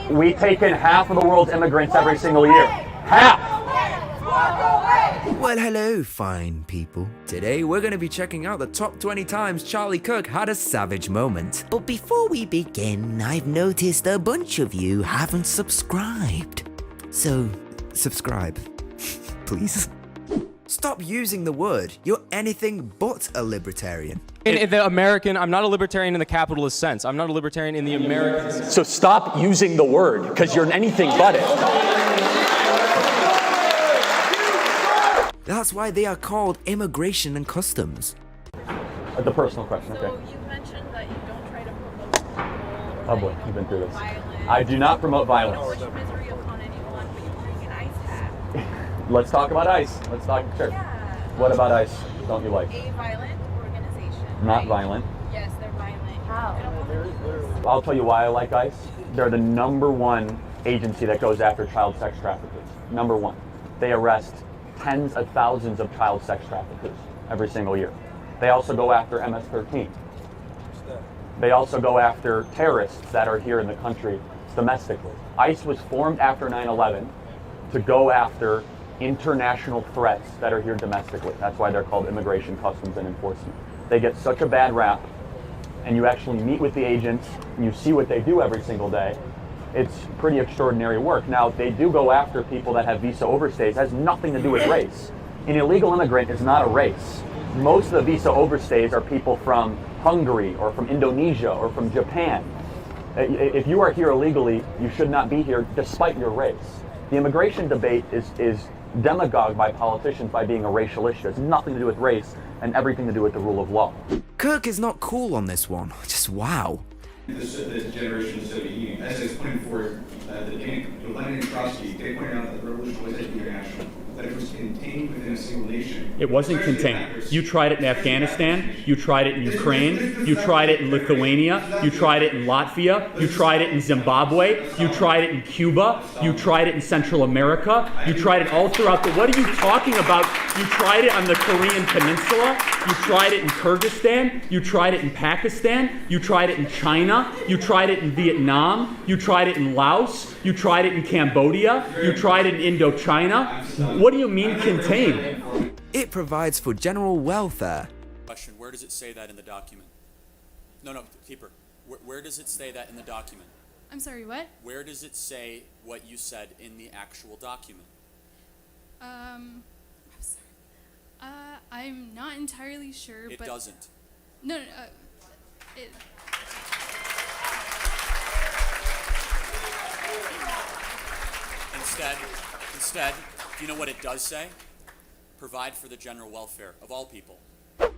We take in half of the world's immigrants every single year. Half! Well, hello, fine people. Today we're going to be checking out the top 20 times Charlie Kirk had a savage moment. But before we begin, I've noticed a bunch of you haven't subscribed. So, subscribe. Please. Stop using the word. You're anything but a libertarian. In the American, I'm not a libertarian in the capitalist sense. I'm not a libertarian in the American sense. So stop using the word, because you're anything but it. That's why they are called immigration and customs. The personal question, okay. So you mentioned that you don't try to promote Oh boy, you've been through this. I do not promote violence. or wish misery upon anyone, but you're wearing an ice hat. Let's talk about ICE. Let's talk, sure. Yeah. What about ICE don't you like? A violent organization. Not right? violent. Yes, they're violent. How? I'll tell you why I like ICE. They're the #1 agency that goes after child sex traffickers. #1. They arrest tens of thousands of child sex traffickers every single year. They also go after MS-13. They also go after terrorists that are here in the country domestically. ICE was formed after 9/11 to go after international threats that are here domestically. That's why they're called Immigration, Customs, and Enforcement. They get such a bad rap, and you actually meet with the agents, and you see what they do every single day. It's pretty extraordinary work. Now, they do go after people that have visa overstays. It has nothing to do with race. An illegal immigrant is not a race. Most of the visa overstays are people from Hungary or from Indonesia or from Japan. If you are here illegally, you should not be here despite your race. The immigration debate is demagogued by politicians by being a racial issue. It has nothing to do with race and everything to do with the rule of law. Kirk is not cool on this one. Just wow. This generation of Soviet Union, as I was pointing forward, the Lenin and Trotsky, they pointed out that the revolution wasn't international, that it was contained within a single nation. It wasn't contained. You tried it in Afghanistan, you tried it in Ukraine, you tried it in Lithuania, you tried it in Latvia, you tried it in Zimbabwe, you tried it in Cuba, you tried it in Central America, you tried it all throughout the... What are you talking about? You tried it on the Korean Peninsula, you tried it in Kyrgyzstan, you tried it in Pakistan, you tried it in China, you tried it in Vietnam, you tried it in Laos, you tried it in Cambodia, you tried it in Indochina. What do you mean contained? It provides for general welfare. Question, where does it say that in the document? No, keeper. Where does it say that in the document? I'm sorry, what? Where does it say what you said in the actual document? I'm sorry. I'm not entirely sure, It but... doesn't. No, it... Instead, do you know what it does say? Provide for the general welfare of all people.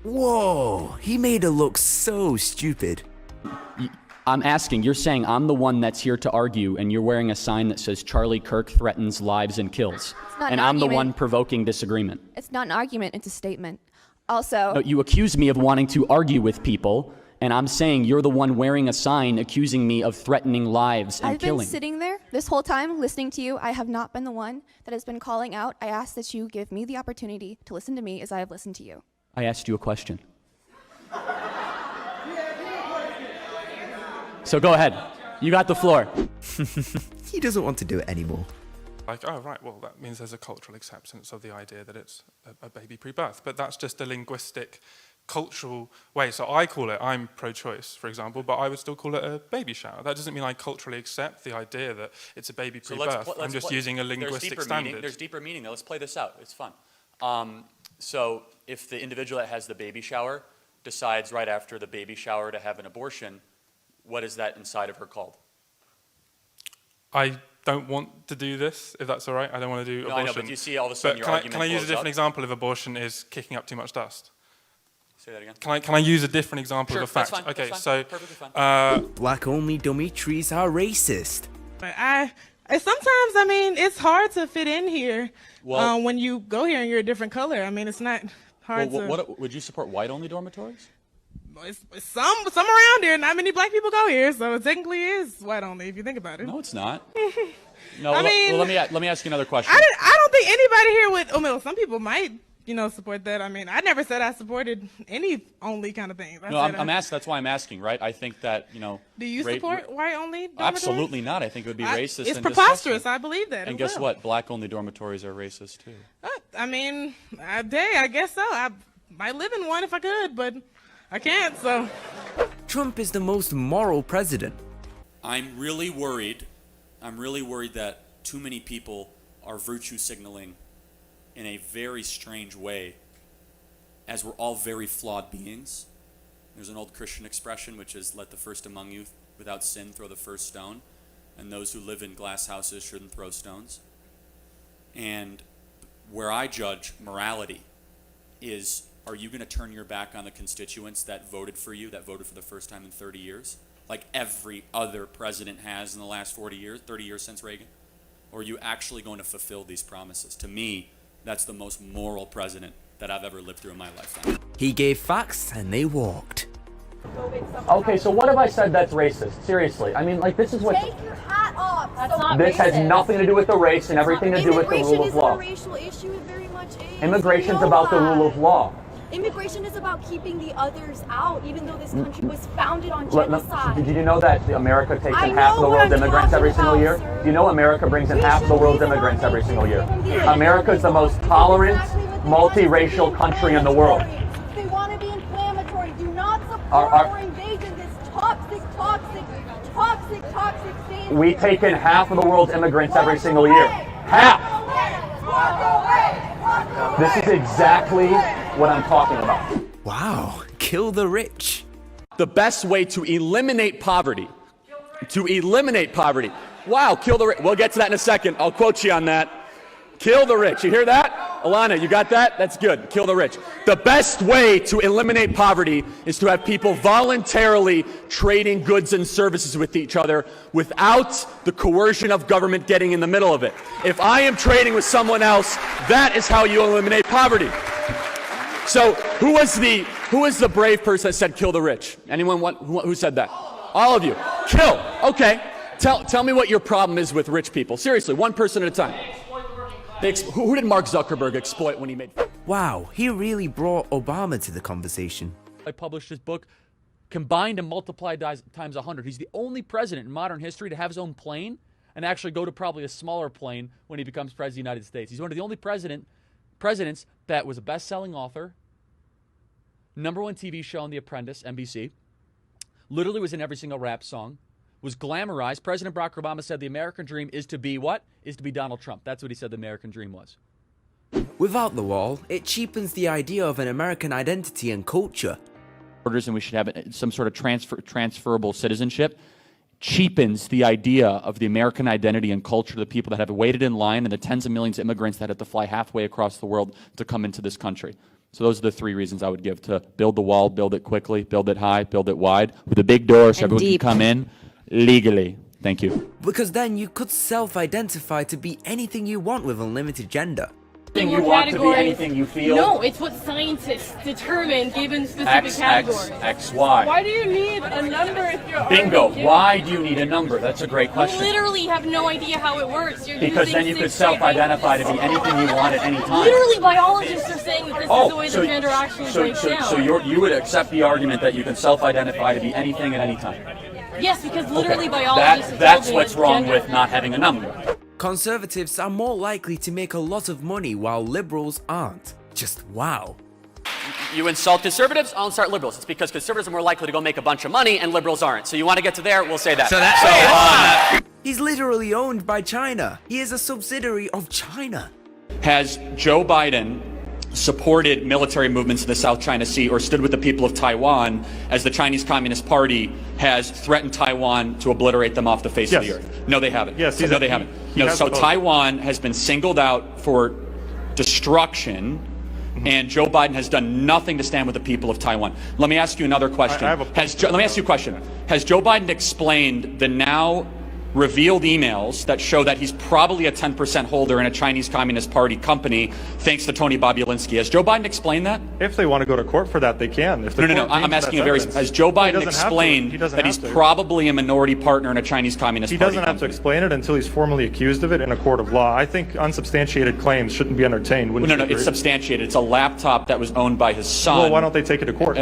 Whoa, he made her look so stupid. I'm asking, you're saying I'm the one that's here to argue, and you're wearing a sign that says Charlie Kirk threatens lives and kills. And I'm the one provoking disagreement. It's not an argument, it's a statement. Also... No, you accuse me of wanting to argue with people, and I'm saying you're the one wearing a sign accusing me of threatening lives and killing. I've been sitting there this whole time listening to you. I have not been the one that has been calling out. I ask that you give me the opportunity to listen to me as I have listened to you. I asked you a question. So go ahead. You got the floor. He doesn't want to do it anymore. Like, oh, right, well, that means there's a cultural acceptance of the idea that it's a baby pre-birth. But that's just a linguistic, cultural way. So I call it, I'm pro-choice, for example, but I would still call it a baby shower. That doesn't mean I culturally accept the idea that it's a baby pre-birth. I'm just using a linguistic standard. There's deeper meaning there. Let's play this out. It's fun. So if the individual that has the baby shower decides right after the baby shower to have an abortion, what is that inside of her called? I don't want to do this, if that's all right. I don't want to do abortion. I know, but you see all of a sudden your argument can I use a different up? example if abortion is kicking up too much dust? Say that again. Can I use a different example of a fact? That's fine, okay, that's so perfectly fine. Black-only dummy trees are racist. Sometimes, I mean, it's hard to fit in here when you go here and you're a different color. I mean, it's not hard to... Would you support white-only dormitories? It's some around here. Not many black people go here, so it technically is white only if you think about it. No, it's not. No, I mean, let me ask you another question. I don't think anybody here would. Oh, well, some people might support that. I mean, I never said I supported any only kind of thing. No, that's why I'm asking, right? I think that, Do you support white-only dormitories? Absolutely not. I think it would be racist. It's and preposterous. disgusting. I believe that. And guess what? Black-only dormitories are racist, too. I mean, I guess so. I might live in one if I could, but I can't, so. Trump is the most moral president. I'm really worried that too many people are virtue signaling in a very strange way, as we're all very flawed beings. There's an old Christian expression which is, let the first among you without sin throw the first stone, and those who live in glass houses shouldn't throw stones. And where I judge morality is, are you going to turn your back on the constituents that voted for you, that voted for the first time in 30 years, like every other president has in the last 40 years, 30 years since Reagan? Or are you actually going to fulfill these promises? To me, that's the most moral president that I've ever lived through in my lifetime. He gave facts and they walked. Okay, so what have I said that's racist? Seriously, I mean, like, this is what. Take your hat off. That's not This racist. has nothing to do with the race and everything to do with the rule of law. Immigration isn't a racial issue. It very much is. Immigration's about the rule of law. Immigration is about keeping the others out, even though this country was founded on genocide. Did you know that America takes in I half of the know what world's I'm immigrants every talking single about, year? sir. Do you know America brings in We half of the should world's leave them immigrants on every vacation, single year? give them the America is the most tolerant, multiracial country in the world. They want to be inflammatory. Do not support Our invasion. This toxic thing. We take in half of the world's immigrants every single year. Half! This is exactly what I'm talking about. Wow, kill the rich. The best way to eliminate poverty, wow, kill the rich. We'll get to that in a second. I'll quote you on that. Kill the rich. You hear that? Alana, you got that? That's good. Kill the rich. The best way to eliminate poverty is to have people voluntarily trading goods and services with each other without the coercion of government getting in the middle of it. If I am trading with someone else, that is how you eliminate poverty. So who was the brave person that said kill the rich? Anyone who said that? All of you. Kill. Okay. Tell me what your problem is with rich people. Seriously, one person at a time. Who did Mark Zuckerberg exploit when he made? Wow, he really brought Obama to the conversation. I published his book, combined and multiplied times 100. He's the only president in modern history to have his own plane and actually go to probably a smaller plane when he becomes president of the United States. He's one of the only presidents that was a best-selling author, #1 TV show on The Apprentice, NBC, literally was in every single rap song, was glamorized. President Barack Obama said the American dream is to be what? Is to be Donald Trump. That's what he said the American dream was. Without the wall, it cheapens the idea of an American identity and culture. And we should have some sort of transferable citizenship. Cheapens the idea of the American identity and culture, the people that have waited in line and the tens of millions of immigrants that had to fly halfway across the world to come into this country. So those are the 3 reasons I would give: to build the wall, build it quickly, build it high, build it wide, with a big door so everyone can come in legally. Thank you. Because then you could self-identify to be anything you want with unlimited gender. You want to be anything you feel? No, it's what scientists determine given specific categories. X, Y. Why do you need a number if you're Bingo. Why do you need a number? That's a great question. You literally have no idea how it works. You're because then you could self-identify to be anything you want at any time. Literally, biologists are saying that this is the way the gender actually breaks down. So you would accept the argument that you can self-identify to be anything at any time? Yes, because literally biologists have That's told me what's it's wrong gender. with not having a number. Conservatives are more likely to make a lot of money while liberals aren't. Just wow. You insult conservatives, I'll insult liberals. It's because conservatives are more likely to go make a bunch of money and liberals aren't. So you want to get to there, we'll say that. He's literally owned by China. He is a subsidiary of China. Has Joe Biden supported military movements in the South China Sea or stood with the people of Taiwan as the Chinese Communist Party has threatened Taiwan to obliterate them off the face of the earth? No, they haven't. Yes, no, they haven't. No, so Taiwan has been singled out for destruction, and Joe Biden has done nothing to stand with the people of Taiwan. Let me ask you another question. Let me ask you a question. Has Joe Biden explained the now revealed emails that show that he's probably a 10% holder in a Chinese Communist Party company, thanks to Tony Bobulinski. Has Joe Biden explained that? If they want to go to court for that, they can. If the No. I'm asking has Joe Biden explained that he's probably a minority partner in a Chinese Communist Party He doesn't have to explain it until he's formally accused of it in a court of law. I think unsubstantiated claims shouldn't be entertained. No, it's substantiated. It's a laptop that was owned by his son. Well, why don't they take it to court?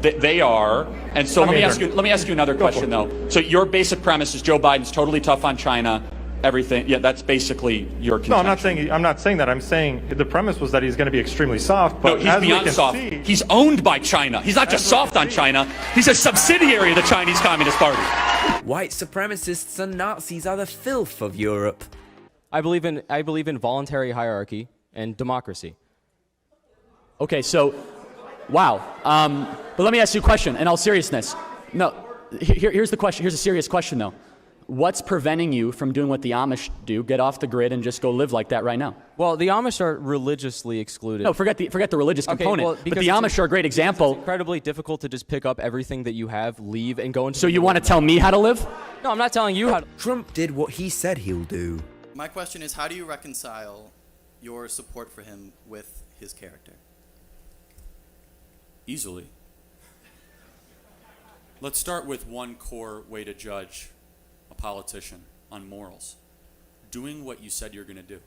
They are. And so let me ask you another question, though. So your basic premise is Joe Biden's totally tough on China, everything. Yeah, that's basically your contention. No, I'm not saying that. I'm saying the premise was that he's going to be extremely soft. But no, he's beyond soft. He's owned by China. He's not just soft on China. He's a subsidiary of the Chinese Communist Party. White supremacists and Nazis are the filth of Europe. I believe in voluntary hierarchy and democracy. Okay, so, wow. But let me ask you a question in all seriousness. No, here's the question. Here's a serious question, though. What's preventing you from doing what the Amish do, get off the grid and just go live like that right now? Well, the Amish are religiously excluded. No, forget the religious component. But the Amish are a great example. It's incredibly difficult to just pick up everything that you have, leave, and go into. So you want to tell me how to live? No, I'm not telling you how to. Trump did what he said he'll do. My question is, how do you reconcile your support for him with his character? Easily. Let's start with one core way to judge a politician on morals. Doing what you said you're going to do.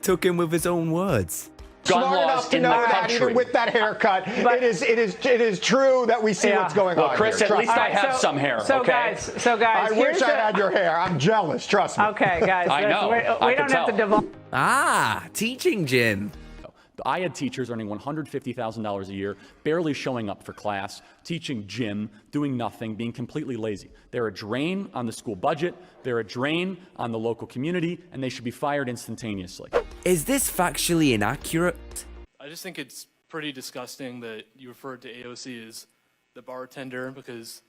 Took him with his own words. Gun laws in the country. Even with that haircut, it is true that we see what's going on. Well, Chris, here. at least I have some hair. Okay. I wish I had your hair. I'm jealous. Trust me. Okay, guys. I know. We don't have to divulge. Teaching Jim. I had teachers earning $150,000 a year, barely showing up for class, teaching gym, doing nothing, being completely lazy. They're a drain on the school budget, they're a drain on the local community, and they should be fired instantaneously. Is this factually inaccurate? I just think it's pretty disgusting that you referred to AOC as the bartender, because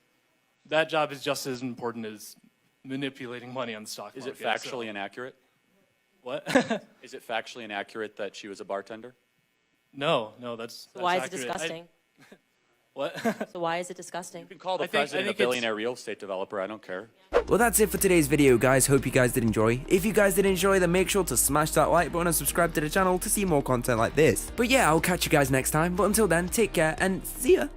that job is just as important as manipulating money on the stock market. Is it factually inaccurate? What? Is it factually inaccurate that she was a bartender? No, that's Why is accurate. it disgusting? What? So why is it disgusting? You can call the president a billionaire real estate developer. I don't care. Well, that's it for today's video, guys. Hope you guys did enjoy. If you guys did enjoy, then make sure to smash that like button and subscribe to the channel to see more content like this. But yeah, I'll catch you guys next time. But until then, take care and see ya.